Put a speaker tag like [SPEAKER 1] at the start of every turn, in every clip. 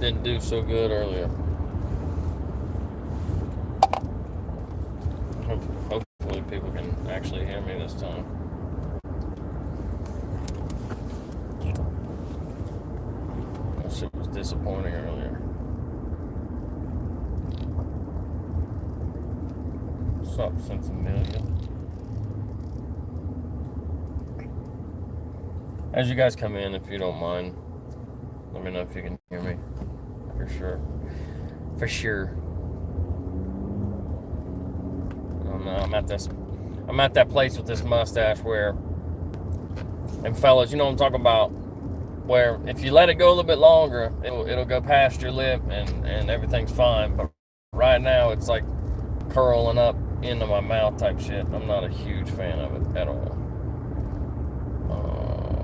[SPEAKER 1] didn't do so good earlier. Hopefully people can actually hear me this time. That shit was disappointing earlier. What's up, Centimillion? As you guys come in, if you don't mind, let me know if you can hear me. For sure. For sure. I don't know. I'm at that place with this mustache where, and fellas, you know what I'm talking about, where if you let it go a little bit longer, it'll go past your lip and everything's fine. But right now, it's like curling up into my mouth type shit. I'm not a huge fan of it at all.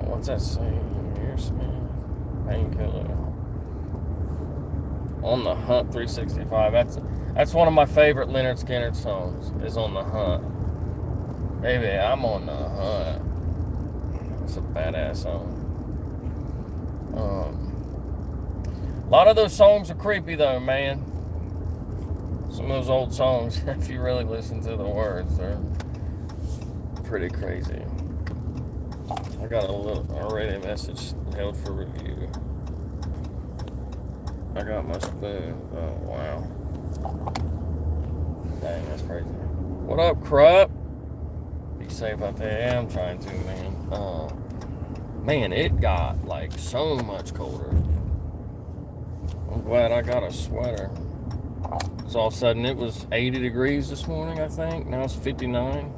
[SPEAKER 1] What's that saying here, Smith? Painkiller. On the Hunt 365. That's one of my favorite Lynyrd Skynyrd songs, is On the Hunt. Baby, I'm on the hunt. It's a badass song. A lot of those songs are creepy though, man. Some of those old songs, if you really listen to the words, they're pretty crazy. I got already a message held for review. I got my spoon. Oh, wow. Dang, that's crazy. What up, Krupp? Be safe out there. Yeah, I'm trying to, man. Man, it got, like, so much colder. I'm glad I got a sweater. So all of a sudden, it was 80 degrees this morning, I think. Now it's 59.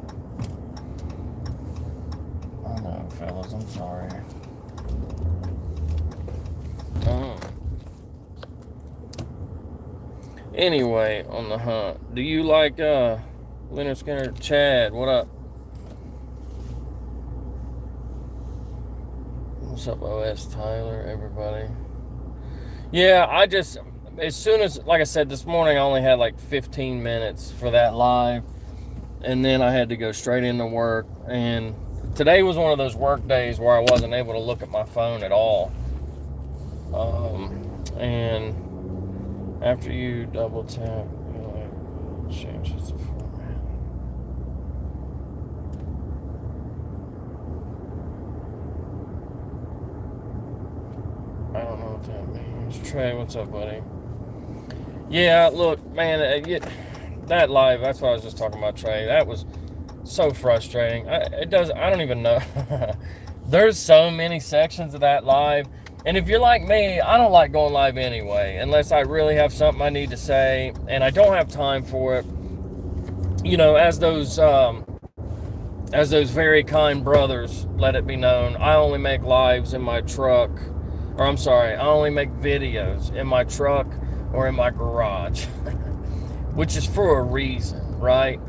[SPEAKER 1] I know, fellas. I'm sorry. Anyway, On the Hunt. Do you like Lynyrd Skynyrd? Chad, what up? What's up, OS Tyler, everybody? Yeah, as soon as, like I said, this morning I only had like 15 minutes for that live, and then I had to go straight into work, and today was one of those work days where I wasn't able to look at my phone at all. And after you double tap, it changes the format. I don't know what that means. Trey, what's up, buddy? Yeah, look, man, that live, that's what I was just talking about, Trey. That was so frustrating. I don't even know. There's so many sections of that live. And if you're like me, I don't like going live anyway, unless I really have something I need to say, and I don't have time for it. You know, as those very kind brothers let it be known, I only make lives in my truck, or I'm sorry, I only make videos in my truck or in my garage, which is for a reason, right?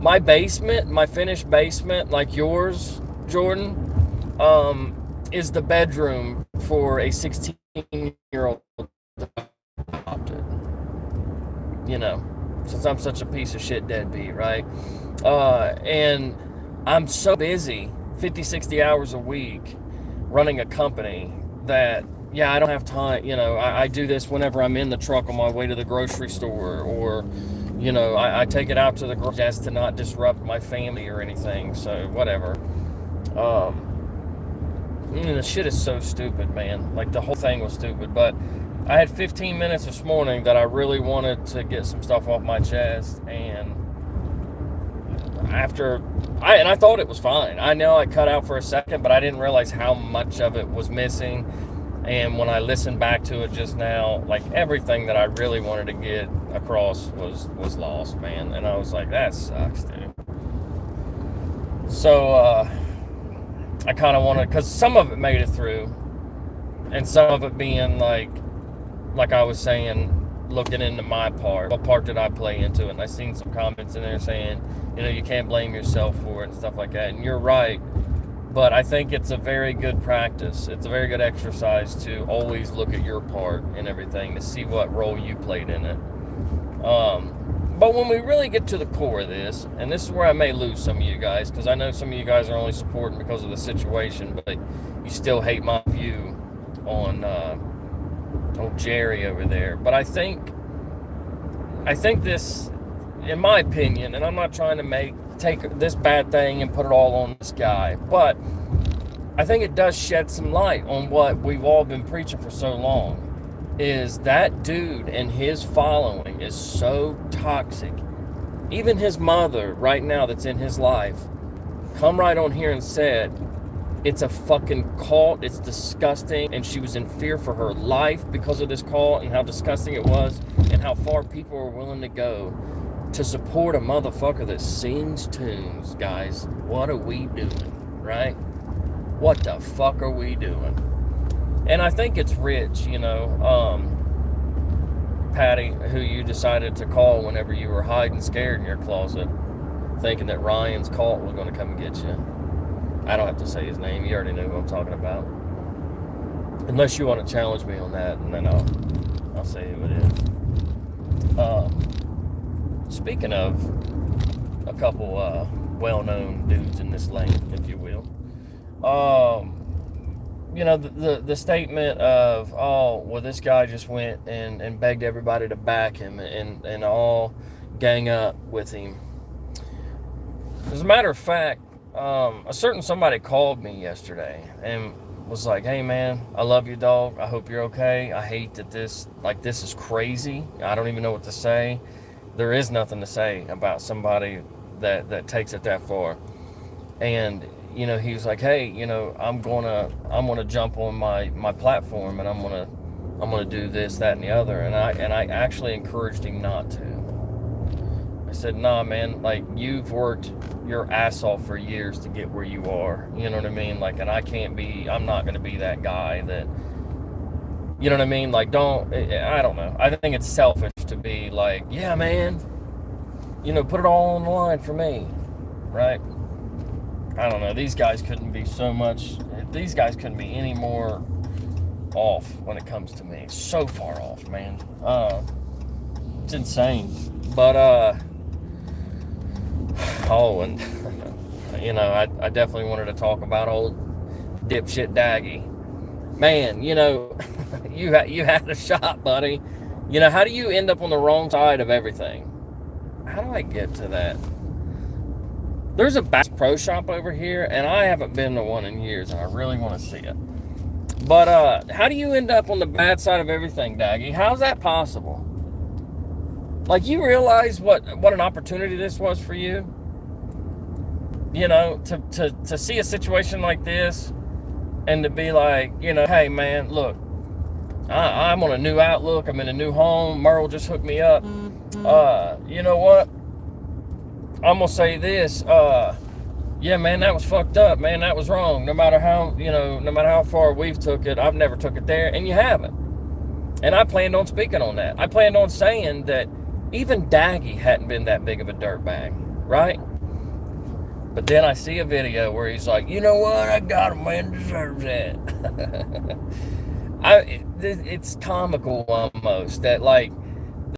[SPEAKER 1] My basement, my finished basement, like yours, Jordan, is the bedroom for a 16-year-old adopted. You know, since I'm such a piece of shit deadbeat, right? And I'm so busy, 50, 60 hours a week, running a company that, yeah, I don't have time. You know, I do this whenever I'm in the truck on my way to the grocery store, or, you know, I take it out to the garage just to not disrupt my family or anything. So, whatever. The shit is so stupid, man. Like, the whole thing was stupid. But I had 15 minutes this morning that I really wanted to get some stuff off my chest. And I thought it was fine. I know I cut out for a second, but I didn't realize how much of it was missing. And when I listened back to it just now, like, everything that I really wanted to get across was lost, man. And I was like, that sucks, dude. So, I kind of wanted, because some of it made it through, and some of it being like I was saying, looking into my part, what part did I play into it? And I seen some comments in there saying, you know, you can't blame yourself for it and stuff like that. And you're right, but I think it's a very good practice. It's a very good exercise to always look at your part and everything to see what role you played in it. But when we really get to the core of this, and this is where I may lose some of you guys, because I know some of you guys are only supporting because of the situation, but you still hate my view on old Jerry over there. But I think this, in my opinion, and I'm not trying to take this bad thing and put it all on this guy, but I think it does shed some light on what we've all been preaching for so long, is that dude and his following is so toxic. Even his mother right now that's in his life come right on here and said it's a fucking cult, it's disgusting, and she was in fear for her life because of this cult and how disgusting it was and how far people are willing to go to support a motherfucker that sings tunes. Guys, what are we doing, right? What the fuck are we doing? And I think it's Rich, Patty, who you decided to call whenever you were hiding scared in your closet, thinking that Ryan's cult was going to come and get you. I don't have to say his name. You already know who I'm talking about. Unless you want to challenge me on that, and then I'll say who it is. Speaking of a couple well-known dudes in this lane, if you will. The statement of, oh, well, this guy just went and begged everybody to back him and all gang up with him. As a matter of fact, a certain somebody called me yesterday and was like, hey, man, I love you, dog. I hope you're okay. I hate that this is crazy. I don't even know what to say. There is nothing to say about somebody that takes it that far. And he was like, hey, I'm gonna jump on my platform and I'm gonna do this, that, and the other. And I actually encouraged him not to. I said, nah, man, like, you've worked your ass off for years to get where you are. You know what I mean? Like, and I'm not gonna be that guy that, you know what I mean? Like, I don't know. I think it's selfish to be like, yeah, man, put it all on the line for me, right? I don't know. These guys couldn't be any more off when it comes to me. So far off, man. It's insane. But, and, I definitely wanted to talk about old dipshit Daggy. Man, you had a shot, buddy. How do you end up on the wrong side of everything? How do I get to that? There's a Bass Pro Shop over here, and I haven't been to one in years, and I really want to see it. But how do you end up on the bad side of everything, Daggy? How's that possible? Like, you realize what an opportunity this was for you? To see a situation like this and to be like, hey, man, look, I'm on a new outlook. I'm in a new home. Merle just hooked me up. You know what? I'm going to say this. Yeah, man, that was fucked up, man. That was wrong. No matter how far we've took it, I've never took it there, and you haven't. And I planned on speaking on that. I planned on saying that even Daggy hadn't been that big of a dirtbag, right? But then I see a video where he's like, you know what? I got him, man. Deserves that. It's comical almost that, like,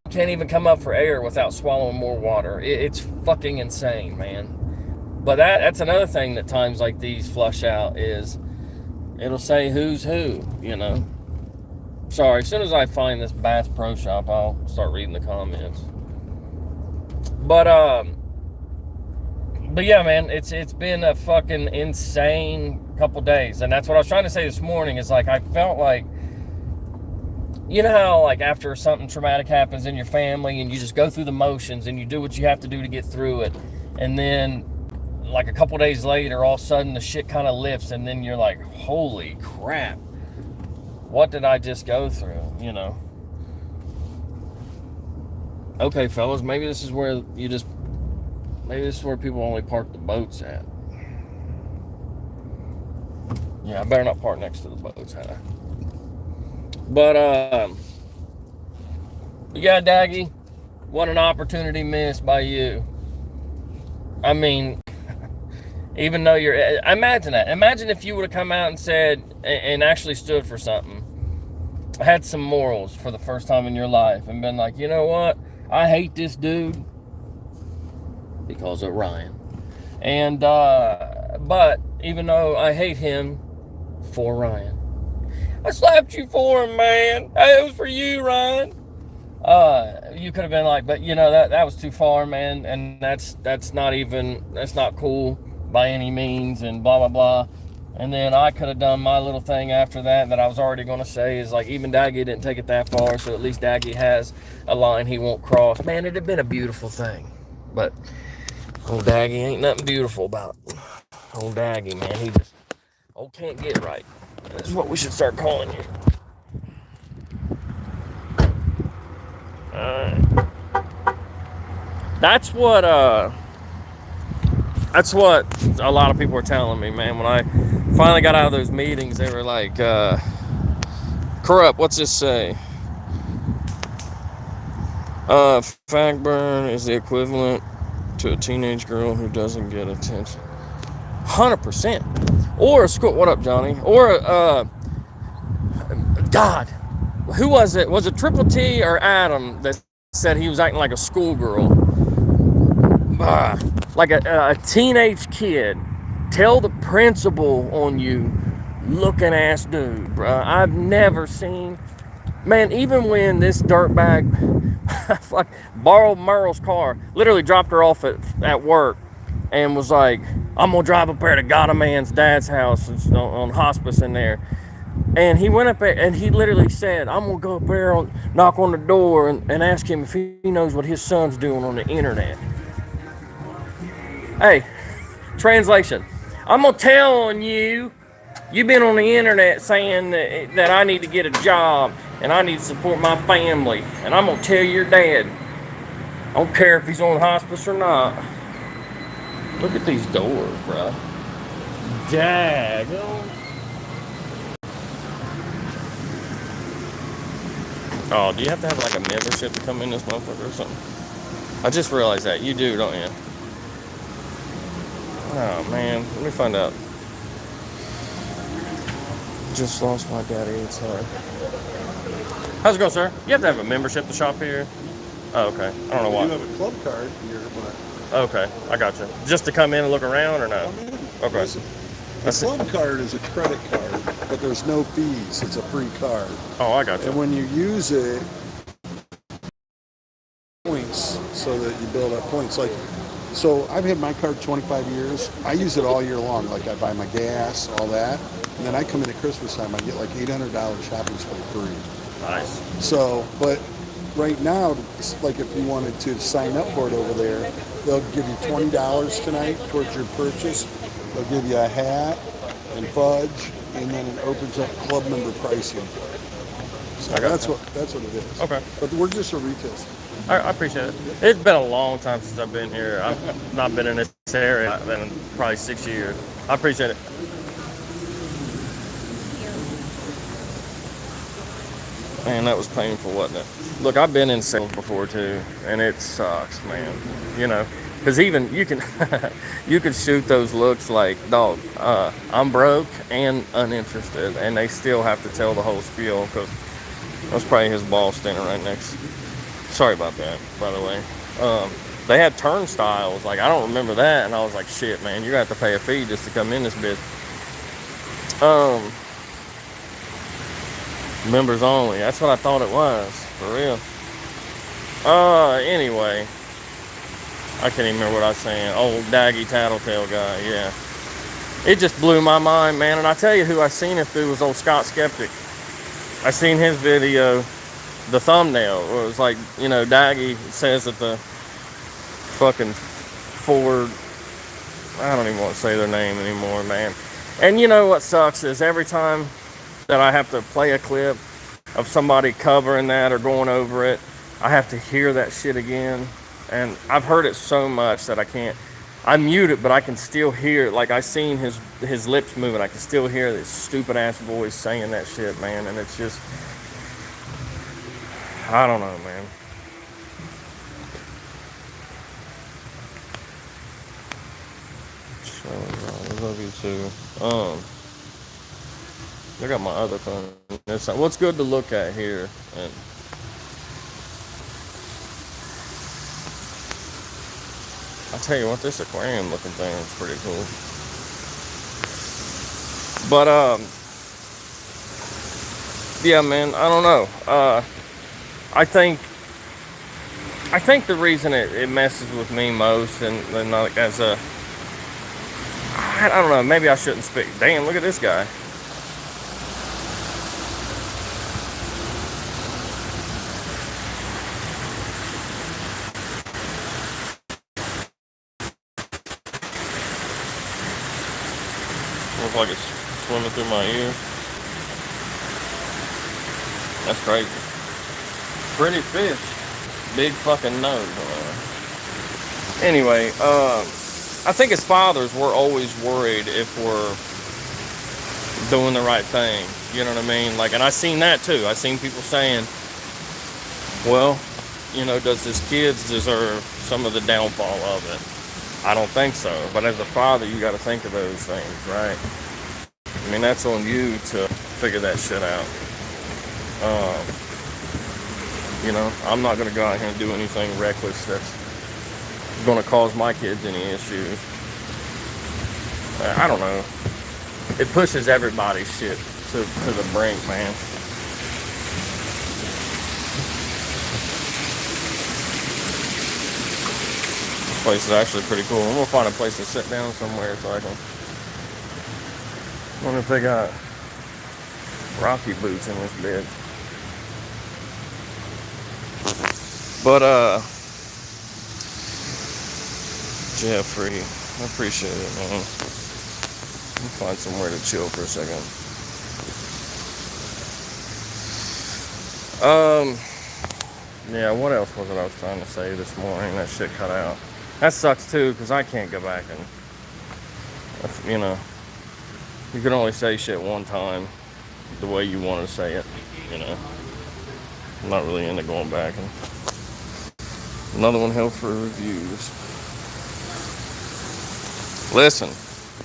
[SPEAKER 1] they can't even come up for air without swallowing more water. It's fucking insane, man. But that's another thing that times like these flush out is it'll say who's who, Sorry, as soon as I find this Bass Pro Shop, I'll start reading the comments. But yeah, man, it's been a fucking insane couple days. And that's what I was trying to say this morning is, like, I felt like, you know how, like, after something traumatic happens in your family and you just go through the motions and you do what you have to do to get through it. And then, like, a couple days later, all of a sudden the shit kind of lifts and then you're like, holy crap. What did I just go through, Okay, fellas, maybe this is where people only park the boats at. Yeah, I better not park next to the boats, huh? But, yeah, Daggy, what an opportunity missed by you. I mean, even though imagine that. Imagine if you would have come out and said, and actually stood for something, had some morals for the first time in your life, and been like, you know what? I hate this dude because of Ryan. And, but even though I hate him for Ryan, I slapped you for him, man. Hey, it was for you, Ryan. You could have been like, but you know, that was too far, man, and that's not cool by any means, and blah blah blah. And then I could have done my little thing after that I was already going to say is like, even Daggy didn't take it that far, so at least Daggy has a line he won't cross. Man, it'd have been a beautiful thing, but old Daggy ain't nothing beautiful about old Daggy, man. He just can't get right. That's what we should start calling you. That's what a lot of people were telling me, man. When I finally got out of those meetings, they were like, corrupt, what's this say? Fagburn is the equivalent to a teenage girl who doesn't get attention. 100%. Or a school, what up, Johnny? Or God, who was it? Was it Triple T or Adam that said he was acting like a schoolgirl? Like a teenage kid. Tell the principal on you, looking ass dude, bro. I've never seen, man, even when this dirtbag borrowed Merle's car, literally dropped her off at work, and was like, I'm gonna drive up there to God a man's dad's house on hospice in there. And he went up there and he literally said, I'm gonna go up there, knock on the door and ask him if he knows what his son's doing on the internet. Hey, translation. I'm gonna tell on you. You've been on the internet saying that I need to get a job and I need to support my family, and I'm gonna tell your dad. I don't care if he's on hospice or not. Look at these doors, bro. Daggone. Oh, do you have to have like a membership to come in this motherfucker or something? I just realized that. You do, don't you? Oh, man. Let me find out. Just lost my daddy. Sorry. How's it going, sir? You have to have a membership to shop here? Oh, okay. I don't know why.
[SPEAKER 2] You have a club card here, but...
[SPEAKER 1] Okay, I got you. Just to come in and look around, or no? Okay.
[SPEAKER 2] Listen, a club card is a credit card, but there's no fees. It's a free card.
[SPEAKER 1] Oh, I got you.
[SPEAKER 2] And when you use it, points, so that you build up points. Like, so I've had my card 25 years. I use it all year long. Like, I buy my gas, all that. And then I come in at Christmas time, I get like $800 shopping for free.
[SPEAKER 1] Nice.
[SPEAKER 2] So, but right now, like if you wanted to sign up for it over there, they'll give you $20 tonight towards your purchase. They'll give you a hat and fudge, and then it opens up club member pricing. So that's what it is.
[SPEAKER 1] Okay.
[SPEAKER 2] But we're just a retail store.
[SPEAKER 1] I appreciate it. It's been a long time since I've been here. I've not been in this area in probably 6 years. I appreciate it. Man, that was painful, wasn't it? Look, I've been in sales before too, and it sucks, man. You know, because even you can you can shoot those looks like, dog, I'm broke and uninterested, and they still have to tell the whole spiel because that's probably his boss standing right next. Sorry about that, by the way. They had turnstiles, like I don't remember that, and I was like, shit, man, you're gonna have to pay a fee just to come in this bitch. Members only. That's what I thought it was, for real. Anyway, I can't even remember what I was saying. Old Daggy Tattletale guy, yeah. It just blew my mind, man. And I tell you who I seen it through was old Scott Skeptic. I seen his video, the thumbnail. It was like, you know, Daggy says that the fucking Ford, I don't even want to say their name anymore, man. And you know what sucks is every time that I have to play a clip of somebody covering that or going over it, I have to hear that shit again. And I've heard it so much that I mute it, but I can still hear it. Like I seen his lips moving. I can still hear this stupid ass voice saying that shit, man. And it's just, I don't know, man. I love you too. I got my other phone. What's good to look at here? And I'll tell you what, this aquarium looking thing is pretty cool. But Yeah, man, I don't know. I think the reason it messes with me most, and like as a, I don't know, maybe I shouldn't speak. Damn, look at this guy. Looks like it's swimming through my ear. That's crazy. Pretty fish. Big fucking nose. Anyway, I think as fathers, we're always worried if we're doing the right thing. You know what I mean? Like, and I seen that too. I seen people saying, well, you know, does his kids deserve some of the downfall of it? I don't think so. But as a father, you got to think of those things, right? I mean, that's on you to figure that shit out. You know, I'm not going to go out here and do anything reckless that's going to cause my kids any issues. I don't know. It pushes everybody's shit to the brink, man. This place is actually pretty cool. I'm going to find a place to sit down somewhere so I can... I wonder if they got Rocky boots in this bed. But, Jeffrey, I appreciate it, man. Let me find somewhere to chill for a second. Yeah, what else was it I was trying to say this morning? That shit cut out. That sucks too, because I can't go back and, you know, you can only say shit one time the way you want to say it, you know. I'm not really into going back. And another one held for reviews. Listen,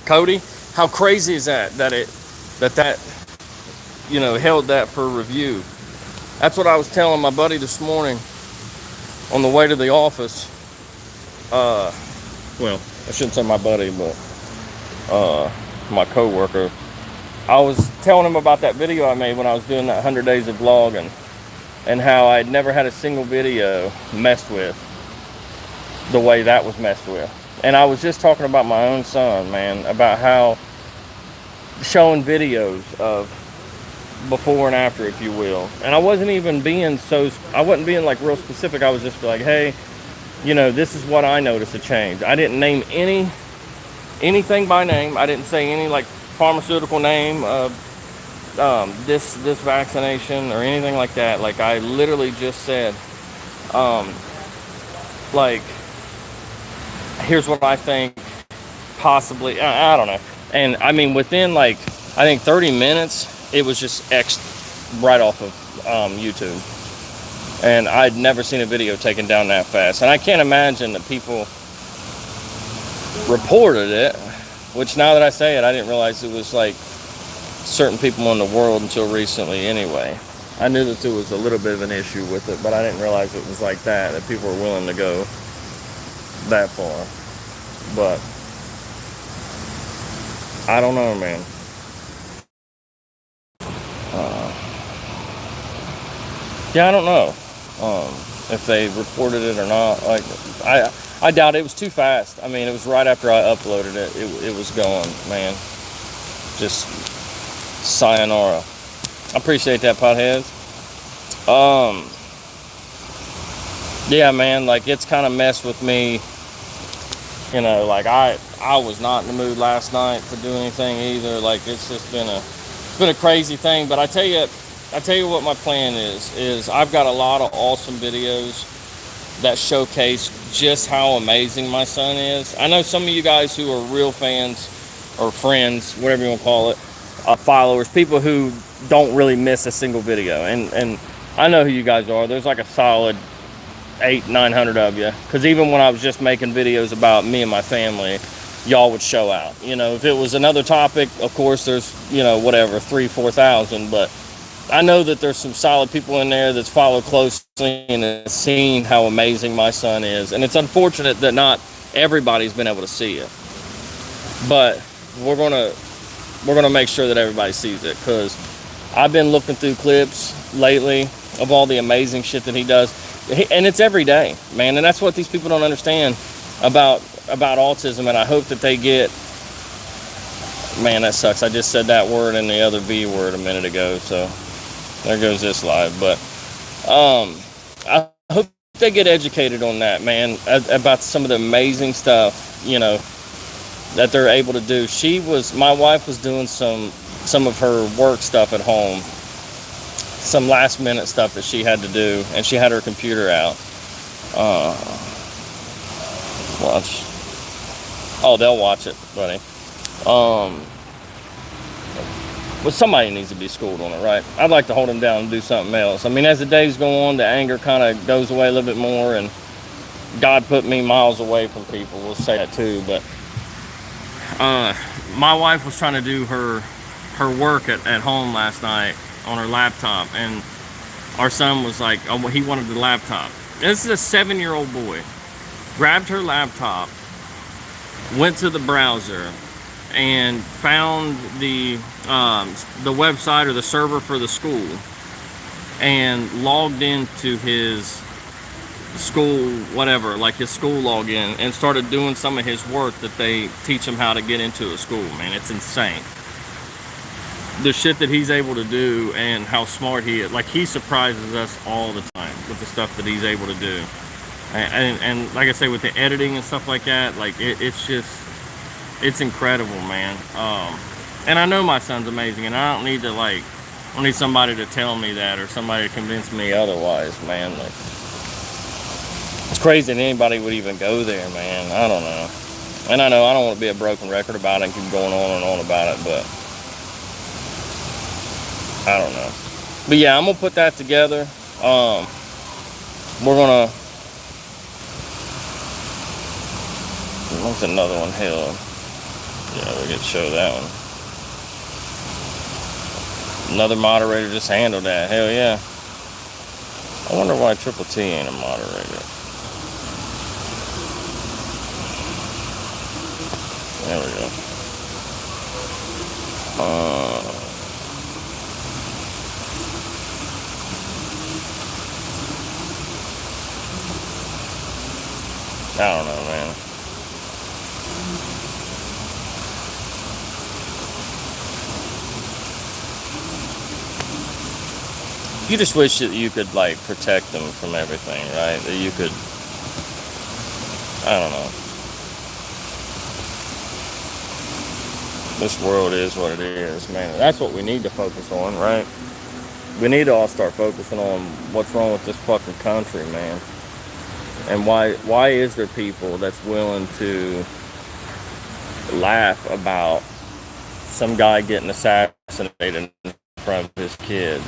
[SPEAKER 1] Cody, how crazy is that you know, held that for review? That's what I was telling my buddy this morning on the way to the office. Well, I shouldn't say my buddy, but my coworker. I was telling him about that video I made when I was doing that 100 days of vlogging, and how I'd never had a single video messed with the way that was messed with. And I was just talking about my own son, man, about how showing videos of before and after, if you will. And I wasn't being like real specific. I was just like, hey, you know, this is what I noticed a change. I didn't name anything by name. I didn't say any like pharmaceutical name of this vaccination or anything like that. Like, I literally just said, like, here's what I think possibly, I don't know. And I mean, within like, I think 30 minutes, it was just X'd right off of YouTube. And I'd never seen a video taken down that fast. And I can't imagine that people reported it, which now that I say it, I didn't realize it was like certain people in the world until recently anyway. I knew that there was a little bit of an issue with it, but I didn't realize it was like that people were willing to go that far. But I don't know, man. Yeah, I don't know if they reported it or not. Like, I doubt it. It was too fast. I mean, it was right after I uploaded it. It was going, man. Just sayonara. I appreciate that, potheads. Yeah, man, like, it's kind of messed with me. You know, like, I was not in the mood last night to do anything either. Like, it's just been a crazy thing. But I tell you what my plan is I've got a lot of awesome videos that showcase just how amazing my son is. I know some of you guys who are real fans or friends, whatever you want to call it, followers, people who don't really miss a single video. And I know who you guys are. There's like a solid 800-900 of you. Because even when I was just making videos about me and my family, y'all would show out. You know, if it was another topic, of course, there's, you know, whatever, 3,000-4,000. But I know that there's some solid people in there that's followed closely and have seen how amazing my son is. And it's unfortunate that not everybody's been able to see it. But we're gonna make sure that everybody sees it, because I've been looking through clips lately of all the amazing shit that he does, and it's every day, man. And that's what these people don't understand about autism. And I hope that they get. Man, that sucks. I just said that word and the other V word a minute ago, so there goes this live. But I hope they get educated on that, man, about some of the amazing stuff, you know, that they're able to do. My wife was doing some of her work stuff at home, some last minute stuff that she had to do, and she had her computer out. Watch. Oh, they'll watch it, buddy. But somebody needs to be schooled on it, right? I'd like to hold them down and do something else. I mean, as the days go on, the anger kind of goes away a little bit more, and God put me miles away from people. We'll say that too. But my wife was trying to do her work at home last night on her laptop, and our son was like, oh, he wanted the laptop. This is a 7-year-old boy. Grabbed her laptop, went to the browser, and found the website or the server for the school, and logged into his school, whatever, like his school login, and started doing some of his work that they teach him how to get into a school. Man, it's insane. The shit that he's able to do and how smart he is. Like, he surprises us all the time with the stuff that he's able to do. And like I say, with the editing and stuff like that, like it's just, it's incredible, man. And I know my son's amazing, and I don't need somebody to tell me that, or somebody to convince me otherwise, man. Like, it's crazy that anybody would even go there, man. I don't know. And I know I don't want to be a broken record about it and keep going on and on about it, but I don't know. But yeah, I'm gonna put that together. We're gonna. What's another one? Hell. Yeah, we could show that one. Another moderator just handled that. Hell yeah. I wonder why Triple T ain't a moderator. There we go. I don't know, man. You just wish that you could, like, protect them from everything, right? That you could, I don't know. This world is what it is, man. That's what we need to focus on, right? We need to all start focusing on what's wrong with this fucking country, man. And why is there people that's willing to laugh about some guy getting assassinated in front of his kids?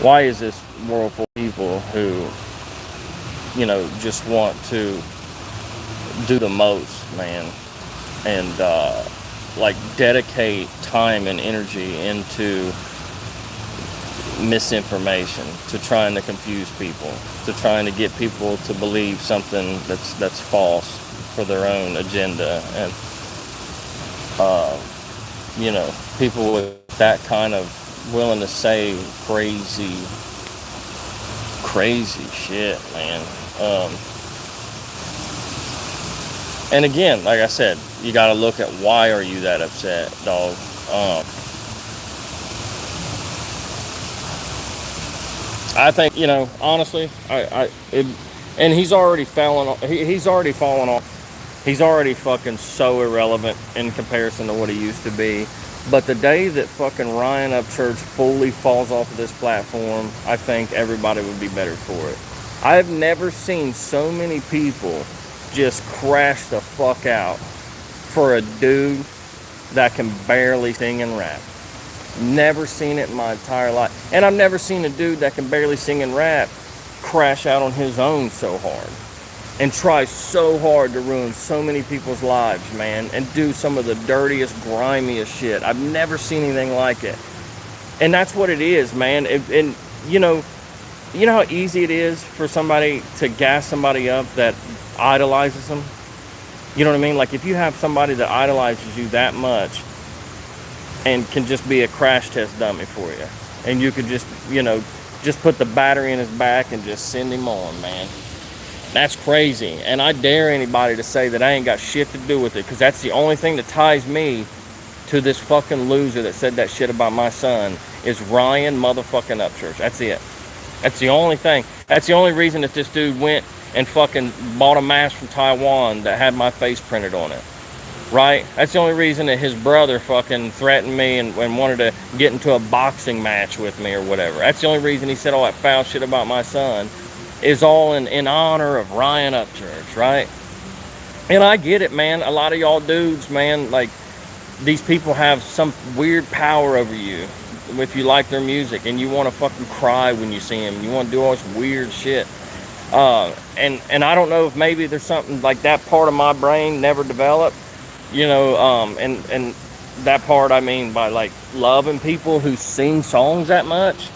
[SPEAKER 1] Why is this world full of people who, you know, just want to do the most, man, and like dedicate time and energy into misinformation, to trying to confuse people, to trying to get people to believe something that's false for their own agenda? And you know, people with that kind of willing to say crazy shit, man. And again, like I said, you got to look at why are you that upset, dog. I think, you know, honestly, and he's already fallen off. He's already fallen off. He's already fucking so irrelevant in comparison to what he used to be. But the day that fucking Ryan Upchurch fully falls off of this platform, I think everybody would be better for it. I've never seen so many people just crash the fuck out for a dude that can barely sing and rap. Never seen it in my entire life. And I've never seen a dude that can barely sing and rap crash out on his own so hard and try so hard to ruin so many people's lives, man, and do some of the dirtiest, grimiest shit. I've never seen anything like it. And that's what it is, man. And you know how easy it is for somebody to gas somebody up that idolizes them? You know what I mean? Like, if you have somebody that idolizes you that much, and can just be a crash test dummy for you. And you could just, you know, just put the battery in his back and just send him on, man. That's crazy. And I dare anybody to say that I ain't got shit to do with it, because that's the only thing that ties me to this fucking loser that said that shit about my son, is Ryan motherfucking Upchurch. That's it. That's the only thing. That's the only reason that this dude went and fucking bought a mask from Taiwan that had my face printed on it. Right? That's the only reason that his brother fucking threatened me and wanted to get into a boxing match with me or whatever. That's the only reason he said all that foul shit about my son, is all in honor of Ryan Upchurch, right? And I get it, man. A lot of y'all dudes, man, like, these people have some weird power over you if you like their music, and you want to fucking cry when you see them. You want to do all this weird shit. And I don't know if maybe there's something like that part of my brain never developed, you know, and that part I mean by like loving people who sing songs that much.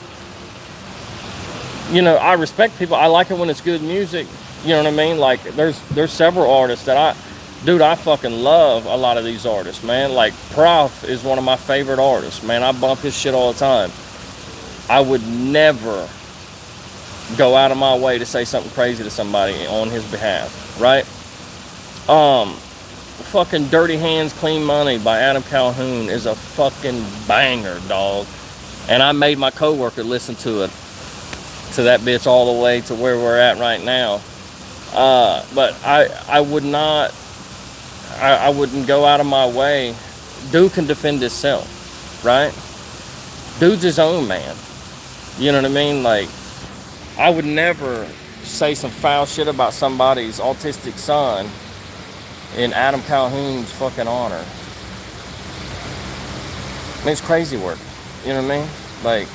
[SPEAKER 1] You know, I respect people. I like it when it's good music. You know what I mean? Like there's several artists that I fucking love a lot of these artists, man. Like Prof is one of my favorite artists, man. I bump his shit all the time. I would never go out of my way to say something crazy to somebody on his behalf, right? Fucking Dirty Hands, Clean Money by Adam Calhoun is a fucking banger, dog. And I made my coworker listen to that bitch all the way to where we're at right now. But I would not, I wouldn't go out of my way. Dude can defend himself, right? Dude's his own man. You know what I mean? Like, I would never say some foul shit about somebody's autistic son in Adam Calhoun's fucking honor. I mean, it's crazy work. You know what I mean? Like,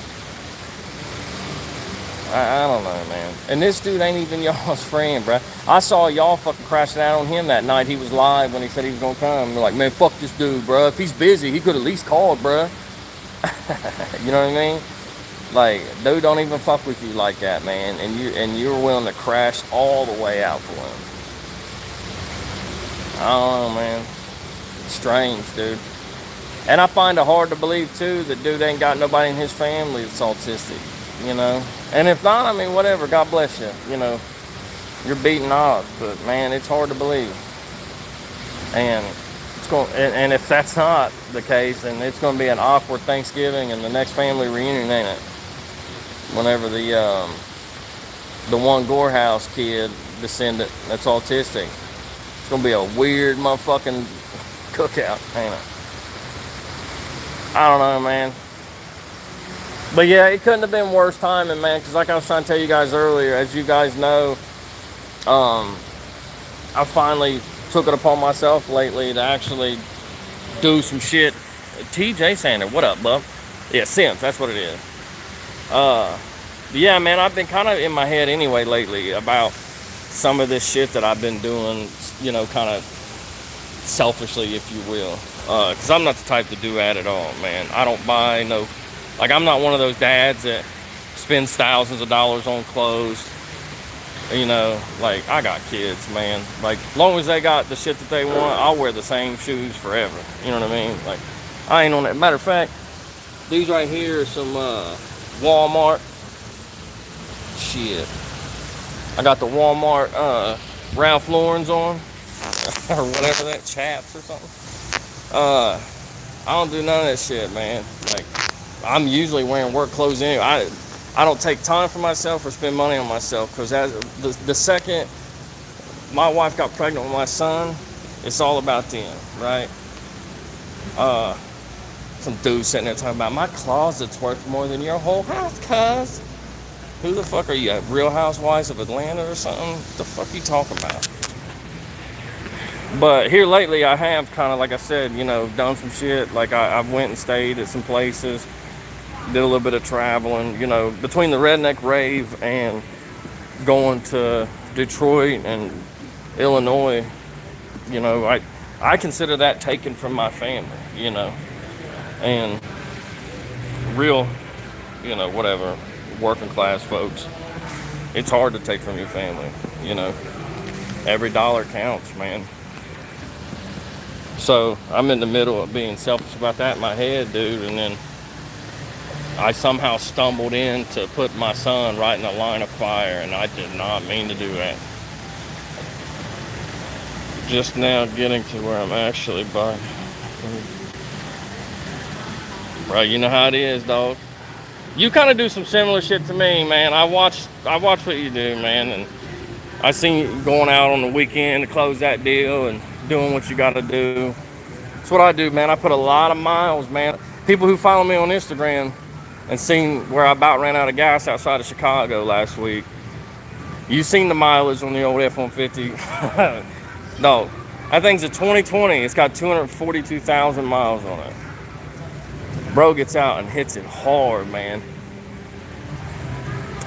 [SPEAKER 1] I don't know, man. And this dude ain't even y'all's friend, bro. I saw y'all fucking crashing out on him that night. He was live when he said he was gonna come. They're like, man, fuck this dude, bro. If he's busy, he could at least call, bro. You know what I mean? Like, dude don't even fuck with you like that, man. And you're willing to crash all the way out for him. I don't know, man. It's strange, dude. And I find it hard to believe, too, that dude ain't got nobody in his family that's autistic, you know? And if not, I mean, whatever, God bless you, you know? You're beating odds, but, man, it's hard to believe. And and if that's not the case, then it's going to be an awkward Thanksgiving and the next family reunion, ain't it? Whenever the one Gorehouse kid descendant that's autistic, it's going to be a weird motherfucking cookout, ain't it? I don't know, man. But yeah, it couldn't have been worse timing, man, because like I was trying to tell you guys earlier, as you guys know, I finally took it upon myself lately to actually do some shit. TJ Sander, what up, bub? Yeah, Sims, that's what it is. Yeah, man, I've been kind of in my head anyway lately about some of this shit that I've been doing, you know, kind of selfishly, if you will. Because I'm not the type to do that at all, man. I don't buy no, like, I'm not one of those dads that spends thousands of dollars on clothes. You know, like, I got kids, man. Like, as long as they got the shit that they want, I'll wear the same shoes forever. You know what I mean? Like, I ain't on that. Matter of fact, these right here are some Walmart. Shit. I got the Walmart Ralph Lauren's on. Or whatever that, chaps or something. I don't do none of that shit, man. Like, I'm usually wearing work clothes anyway. I don't take time for myself or spend money on myself, because the second my wife got pregnant with my son, it's all about them, right? Some dude sitting there talking about my closet's worth more than your whole house, cuz. Who the fuck are you, Real Housewives of Atlanta or something? What the fuck are you talking about? But here lately, I have kind of, like I said, you know, done some shit. Like, I went and stayed at some places, did a little bit of traveling, you know, between the Redneck Rave and going to Detroit and Illinois. You know, I consider that taken from my family, you know, and real, you know, whatever, working class folks, it's hard to take from your family, you know. Every dollar counts, man. So I'm in the middle of being selfish about that in my head, dude. And then I somehow stumbled in to put my son right in the line of fire, and I did not mean to do that. Just now getting to where I'm actually by. Right, you know how it is, dog. You kind of do some similar shit to me, man. I watch what you do, man, and I seen you going out on the weekend to close that deal and doing what you got to do. That's what I do, man. I put a lot of miles, man. People who follow me on Instagram and seen where I about ran out of gas outside of Chicago last week. You seen the mileage on the old F-150. No, that thing's a 2020. It's got 242,000 miles on it. Bro gets out and hits it hard, man.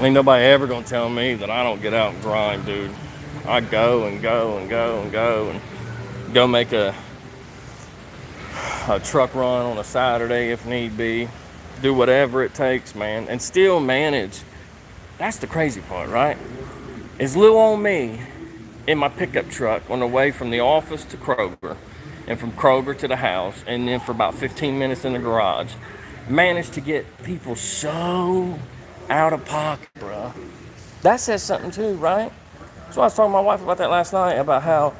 [SPEAKER 1] Ain't nobody ever gonna tell me that I don't get out and grind, dude. I go and go and go and go and go make a truck run on a Saturday if need be. Do whatever it takes, man, and still manage. That's the crazy part, right? Is little old me in my pickup truck on the way from the office to Kroger, and from Kroger to the house, and then for about 15 minutes in the garage, managed to get people so out of pocket, bro. That says something too, right? So I was talking to my wife about that last night, about how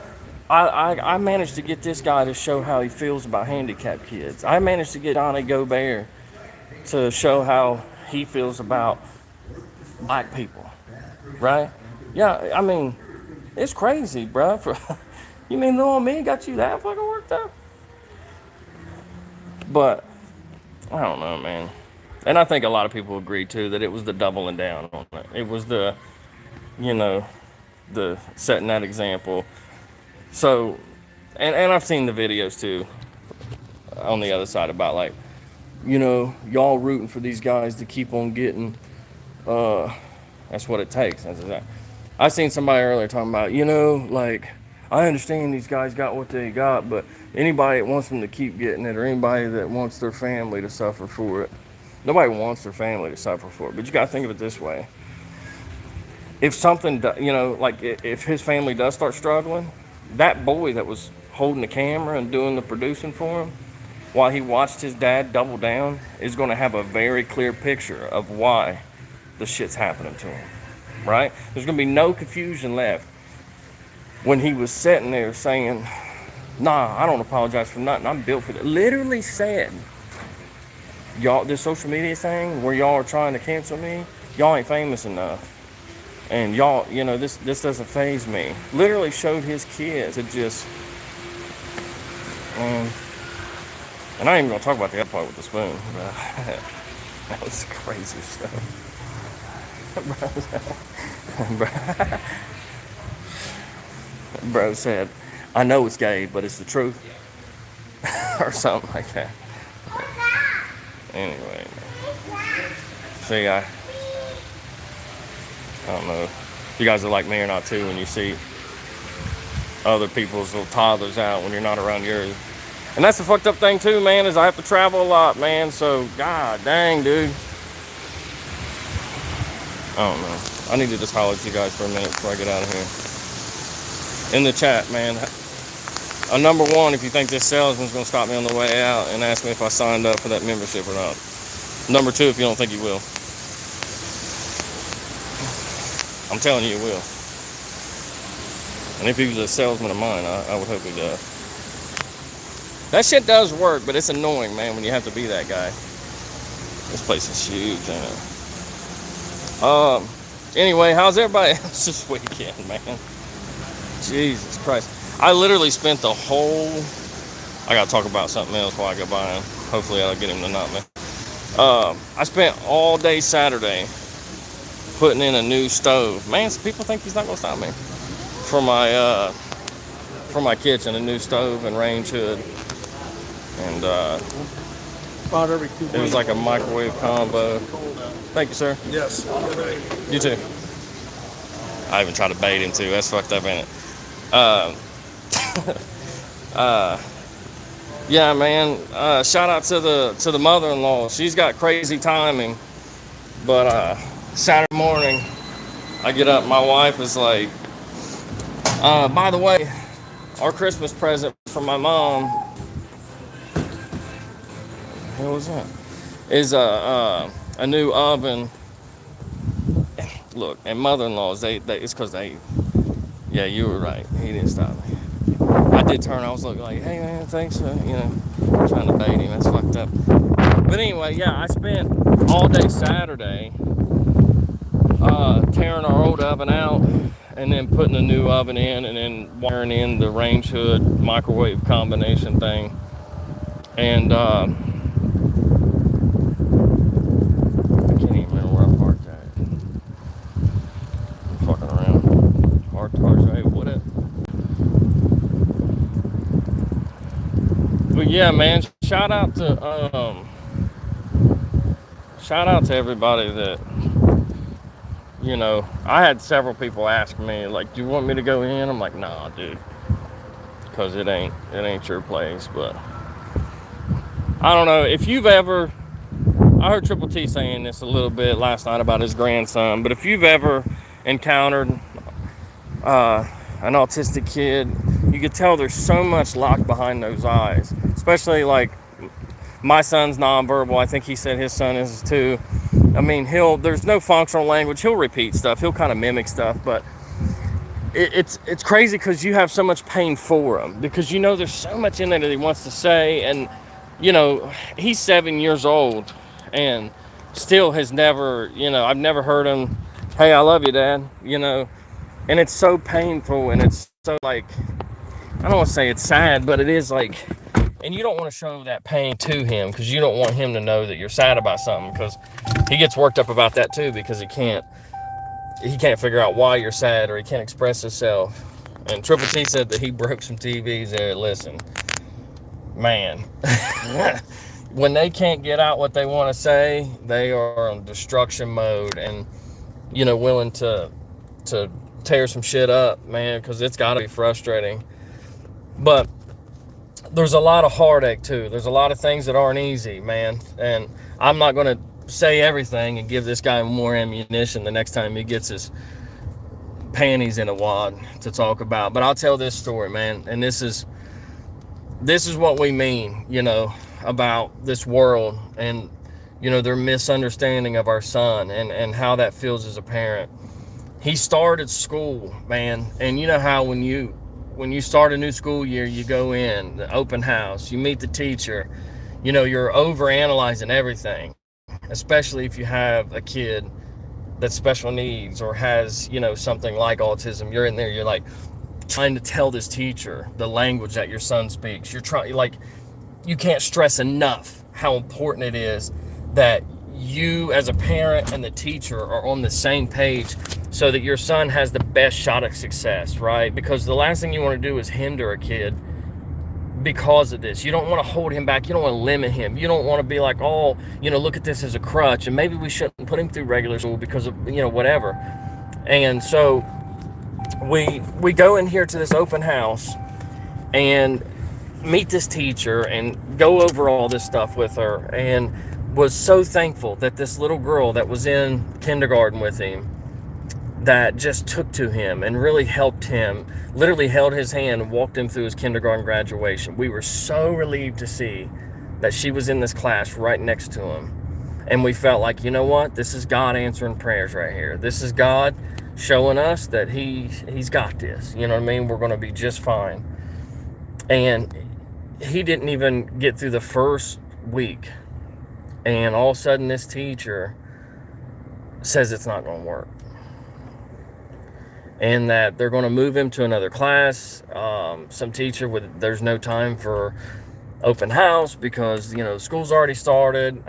[SPEAKER 1] I managed to get this guy to show how he feels about handicapped kids. I managed to get Donnie Gobert to show how he feels about black people, right? Yeah, I mean, it's crazy, bro. You mean little me got you that fucking worked up? But I don't know, man. And I think a lot of people agree too that it was the doubling down on it. It was the, you know, the setting that example. So, and I've seen the videos too on the other side about, like, you know, y'all rooting for these guys to keep on getting. That's what it takes. I seen somebody earlier talking about, you know, like, I understand these guys got what they got, but anybody that wants them to keep getting it, or anybody that wants their family to suffer for it, nobody wants their family to suffer for it. But you got to think of it this way. If something, you know, like if his family does start struggling, that boy that was holding the camera and doing the producing for him, while he watched his dad double down, is going to have a very clear picture of why the shit's happening to him, right? There's going to be no confusion left. When he was sitting there saying, nah, I don't apologize for nothing, I'm built for that. Literally said, y'all, this social media thing where y'all are trying to cancel me, y'all ain't famous enough. And y'all, you know, this doesn't faze me. Literally showed his kids. It just, and I ain't even gonna talk about the other part with the spoon. That was crazy stuff. Bro said, I know it's gay, but it's the truth. Or something like that. Anyway. See, I don't know if you guys are like me or not too, when you see other people's little toddlers out when you're not around yours. And that's the fucked up thing too, man, is I have to travel a lot, man. So, god dang, dude. I don't know. I need to just holler at you guys for a minute before I get out of here. In the chat, man. Number one, if you think this salesman's going to stop me on the way out and ask me if I signed up for that membership or not. Number two, if you don't think he will. I'm telling you, he will. And if he was a salesman of mine, I would hope he does. That shit does work, but it's annoying, man, when you have to be that guy. This place is huge, ain't it? Anyway, how's everybody else this weekend, man? Jesus Christ. I literally spent the whole... I gotta talk about something else while I go by him. Hopefully I'll get him to not me. I spent all day Saturday putting in a new stove. Man, some people think he's not gonna stop me. For my kitchen, a new stove and range hood. And
[SPEAKER 2] About every 2
[SPEAKER 1] it was like a microwave combo. Thank you, sir.
[SPEAKER 2] Yes.
[SPEAKER 1] You too. I even tried to bait him too. That's fucked up, ain't it? Yeah, man. Shout out to the mother-in-law. She's got crazy timing. But Saturday morning, I get up. My wife is like, by the way, our Christmas present for from my mom. What was that? Is a new oven. Look, and mother-in-laws, they it's because they. Yeah, you were right. He didn't stop me. I did turn. I was looking like, hey man, thanks for trying to bait him. That's fucked up. But anyway, yeah, I spent all day Saturday tearing our old oven out and then putting a new oven in and then wiring in the range hood microwave combination thing. And I can't even remember where I parked at. I'm fucking around. Hard to hey, what up? But yeah, man, shout out to everybody that, I had several people ask me, like, do you want me to go in? I'm like, nah, dude, because it ain't your place. But I don't know if you've ever, I heard Triple T saying this a little bit last night about his grandson, but if you've ever encountered an autistic kid, you could tell there's so much locked behind those eyes, especially like my son's nonverbal. I think he said his son is too. I mean, there's no functional language. He'll repeat stuff. He'll kind of mimic stuff, but it's crazy because you have so much pain for him because there's so much in there that he wants to say, and he's 7 years old and still has never, I've never heard him, hey, I love you, Dad, and it's so painful, and it's so like, I don't want to say it's sad, but it is like, and you don't want to show that pain to him because you don't want him to know that you're sad about something, because he gets worked up about that too because he can't figure out why you're sad, or he can't express himself. And Triple T said that he broke some TVs there. Listen, man, when they can't get out what they want to say, they are on destruction mode and willing to tear some shit up, man, because it's got to be frustrating. But there's a lot of heartache too. There's a lot of things that aren't easy, man. And I'm not going to say everything and give this guy more ammunition the next time he gets his panties in a wad to talk about. But I'll tell this story, man. And this is what we mean, about this world and, their misunderstanding of our son and how that feels as a parent. He started school, man. And you know how when you start a new school year, you go in the open house, you meet the teacher, you're overanalyzing everything, especially if you have a kid that's special needs or has, something like autism. You're in there, you're like trying to tell this teacher the language that your son speaks. You're trying, like, you can't stress enough how important it is that you as a parent and the teacher are on the same page so that your son has the best shot at success, right? Because the last thing you want to do is hinder a kid because of this. You don't want to hold him back. You don't want to limit him. You don't want to be like, oh, look at this as a crutch, and maybe we shouldn't put him through regular school because of, whatever. And so we go in here to this open house and meet this teacher and go over all this stuff with her, and was so thankful that this little girl that was in kindergarten with him that just took to him and really helped him, literally held his hand and walked him through his kindergarten graduation. We were so relieved to see that she was in this class right next to him. And we felt like, you know what? This is God answering prayers right here. This is God showing us that he's got this. You know what I mean? We're going to be just fine. And he didn't even get through the first week. And all of a sudden this teacher says it's not going to work. And that they're going to move him to another class. Some teacher there's no time for open house because, school's already started.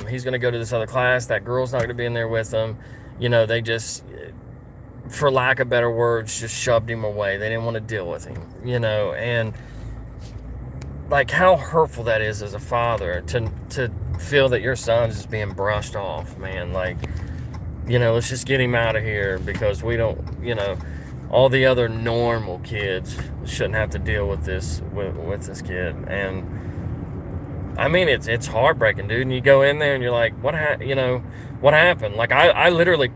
[SPEAKER 1] He's going to go to this other class. That girl's not going to be in there with him. They just, for lack of better words, just shoved him away. They didn't want to deal with him, and like how hurtful that is as a father to feel that your son's just being brushed off, man. Like, let's just get him out of here because we don't, all the other normal kids shouldn't have to deal with this with this kid. And I mean, it's heartbreaking, dude. And you go in there and you're like, what happened? Like I literally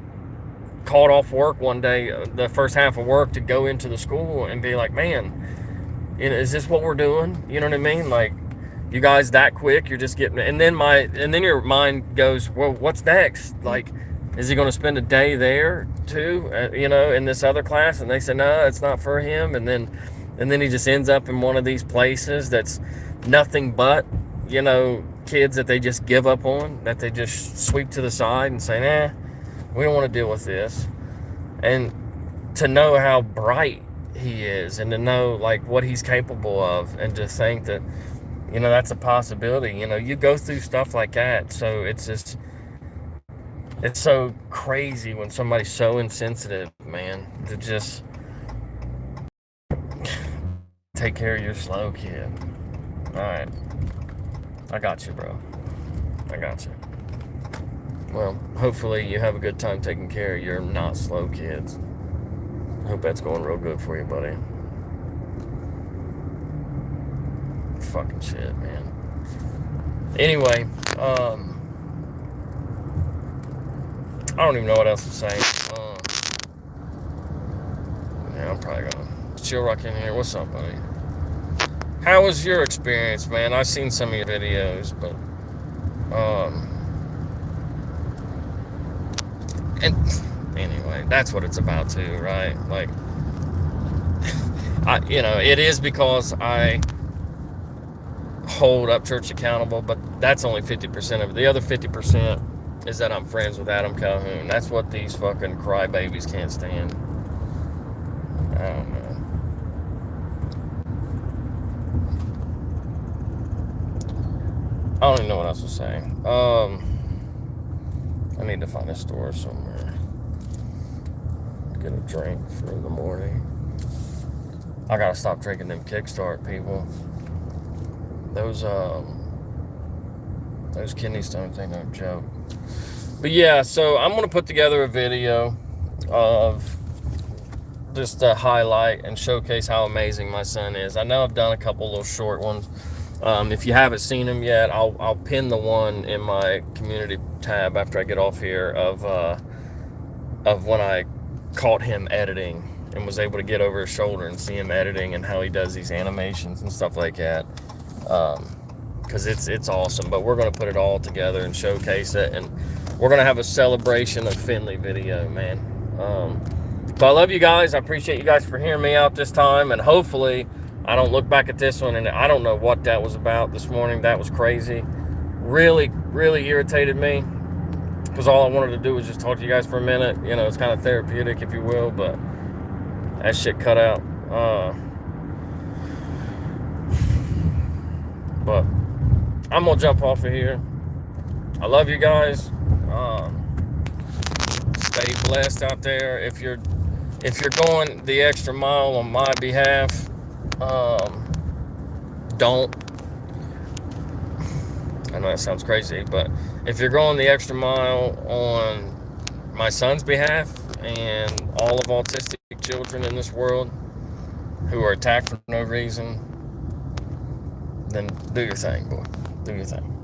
[SPEAKER 1] called off work one day, the first half of work, to go into the school and be like, man, Is this what we're doing? You know what I mean? Like, you guys that quick? You're just getting, and then your mind goes, well, what's next? Like, is he going to spend a day there too? In this other class? And they say, no, it's not for him. And then he just ends up in one of these places that's nothing but, kids that they just give up on, that they just sweep to the side and say, nah, we don't want to deal with this. And to know how bright he is, and to know like what he's capable of, and to think that, that's a possibility. You go through stuff like that. So it's so crazy when somebody's so insensitive, man, to just take care of your slow kid. All right. I got you, bro. I got you. Well, hopefully you have a good time taking care of your not slow kids. I hope that's going real good for you, buddy. Fucking shit, man. Anyway, I don't even know what else to say. Yeah, I'm probably gonna chill rock in here. What's up, buddy? How was your experience, man? I've seen some of your videos, but and anyway, that's what it's about too, right? Like, it is because I hold Upchurch accountable, but that's only 50% of it. The other 50% is that I'm friends with Adam Calhoun. That's what these fucking crybabies can't stand. I don't know. I don't even know what else to say. I need to find a store somewhere. Get a drink for the morning. I gotta stop drinking them Kickstart, people. Those kidney stones ain't no joke. But yeah, so I'm gonna put together a video of just to highlight and showcase how amazing my son is. I know I've done a couple little short ones. If you haven't seen them yet, I'll pin the one in my community tab after I get off here of when I caught him editing and was able to get over his shoulder and see him editing and how he does these animations and stuff like that. Because it's awesome. But we're going to put it all together and showcase it, and we're going to have a celebration of Finley video, man. But I love you guys. I appreciate you guys for hearing me out this time, and hopefully I don't look back at this one and I don't know what that was about this morning. That was crazy. Really, really irritated me, because all I wanted to do was just talk to you guys for a minute. It's kind of therapeutic, if you will, but that shit cut out. But I'm gonna jump off of here. I love you guys. Stay blessed out there. If you're going the extra mile on my behalf, don't. I know that sounds crazy, but if you're going the extra mile on my son's behalf and all of autistic children in this world who are attacked for no reason, then do your thing, boy. Do your thing.